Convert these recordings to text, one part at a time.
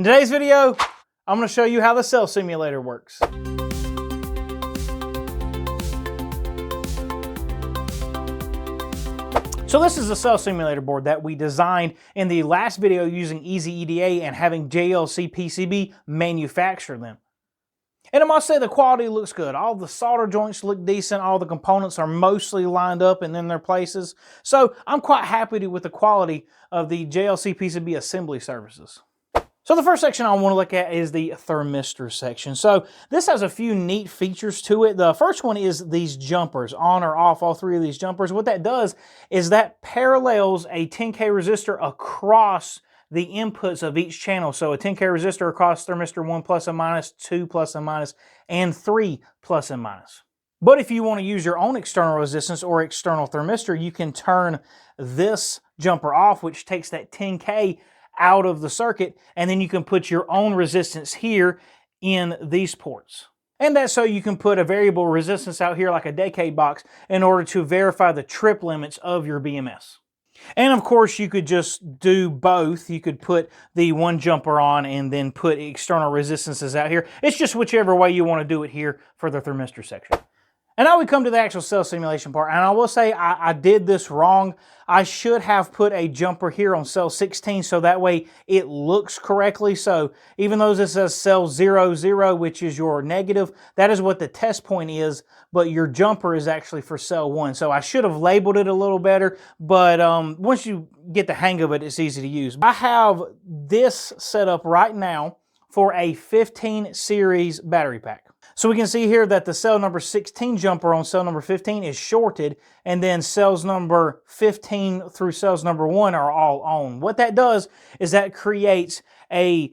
In today's video, I'm going to show you how the cell simulator works. So this is a cell simulator board that we designed in the last video using Easy EDA and having JLC PCB manufacture them. And I must say the quality looks good. All the solder joints look decent. All the components are mostly lined up and in their places. So I'm quite happy with the quality of the JLC PCB assembly services. So the first section I want to look at is the thermistor section. So this has a few neat features to it. The first one is these jumpers, on or off, all three of these jumpers. What that does is that parallels a 10K resistor across the inputs of each channel. So a 10K resistor across thermistor 1 plus and minus, 2 plus and minus, and 3 plus and minus. But if you want to use your own external resistance or external thermistor, you can turn this jumper off, which takes that 10K out of the circuit, and then you can put your own resistance here in these ports. And that's so you can put a variable resistance out here like a decade box in order to verify the trip limits of your BMS. And of course you could just do both. You could put the one jumper on and then put external resistances out here. It's just whichever way you want to do it here for the thermistor section. And now we come to the actual cell simulation part, and I will say I did this wrong. I should have put a jumper here on cell 16 so that way it looks correctly. So even though this says cell 00, which is your negative, that is what the test point is, but your jumper is actually for cell 1. So I should have labeled it a little better, but once you get the hang of it, it's easy to use. I have this set up right now for a 15 series battery pack. So we can see here that the cell number 16 jumper on cell number 15 is shorted, and then cells number 15 through cells number 1 are all on. What that does is that creates a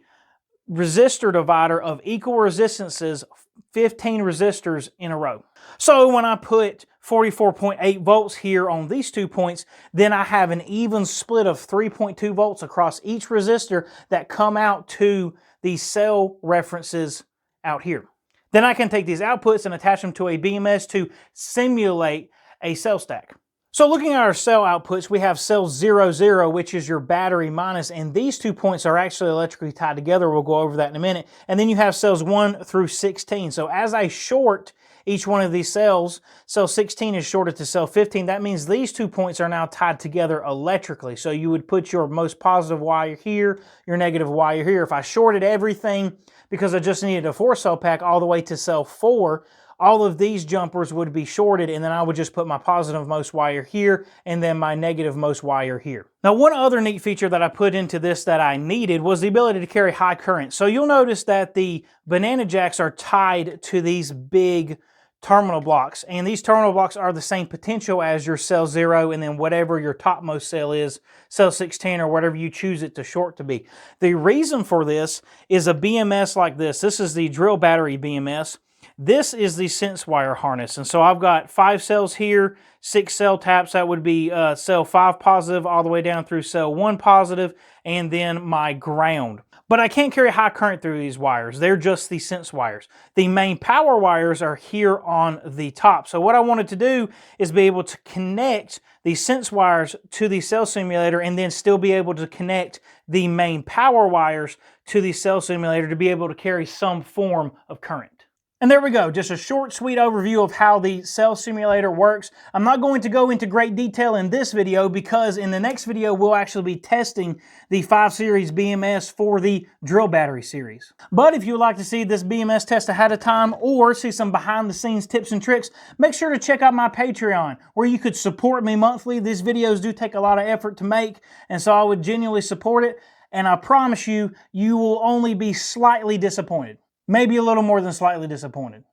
resistor divider of equal resistances, 15 resistors in a row. So when I put 44.8 volts here on these 2 points, then I have an even split of 3.2 volts across each resistor that come out to the cell references out here. Then I can take these outputs and attach them to a BMS to simulate a cell stack. So looking at our cell outputs, we have cell 00, which is your battery minus, and these 2 points are actually electrically tied together. We'll go over that in a minute. And then you have cells 1 through 16. So as I short each one of these cells, cell 16 is shorted to cell 15. That means these 2 points are now tied together electrically. So you would put your most positive wire here, your negative wire here. If I shorted everything because I just needed a 4-cell pack all the way to cell 4, all of these jumpers would be shorted, and then I would just put my positive most wire here and then my negative most wire here. Now, one other neat feature that I put into this that I needed was the ability to carry high current. So you'll notice that the banana jacks are tied to these big terminal blocks, and these terminal blocks are the same potential as your cell 0 and then whatever your topmost cell is, cell 16 or whatever you choose it to short to be. The reason for this is a BMS like this. This is the drill battery BMS. This is the sense wire harness, and so I've got 5 cells here, 6 cell taps. That would be cell 5 positive all the way down through cell 1 positive, and then my ground. But I can't carry high current through these wires. They're just the sense wires. The main power wires are here on the top. So what I wanted to do is be able to connect the sense wires to the cell simulator and then still be able to connect the main power wires to the cell simulator to be able to carry some form of current. And there we go, just a short, sweet overview of how the cell simulator works. I'm not going to go into great detail in this video because in the next video we'll actually be testing the 5 series BMS for the drill battery series. But if you would like to see this BMS test ahead of time or see some behind the scenes tips and tricks, make sure to check out my Patreon where you could support me monthly. These videos do take a lot of effort to make, and so I would genuinely support it, and I promise you, you will only be slightly disappointed. Maybe a little more than slightly disappointed.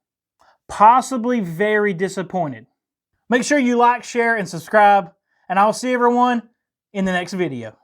Possibly very disappointed. Make sure you like, share, and subscribe, and I will see everyone in the next video.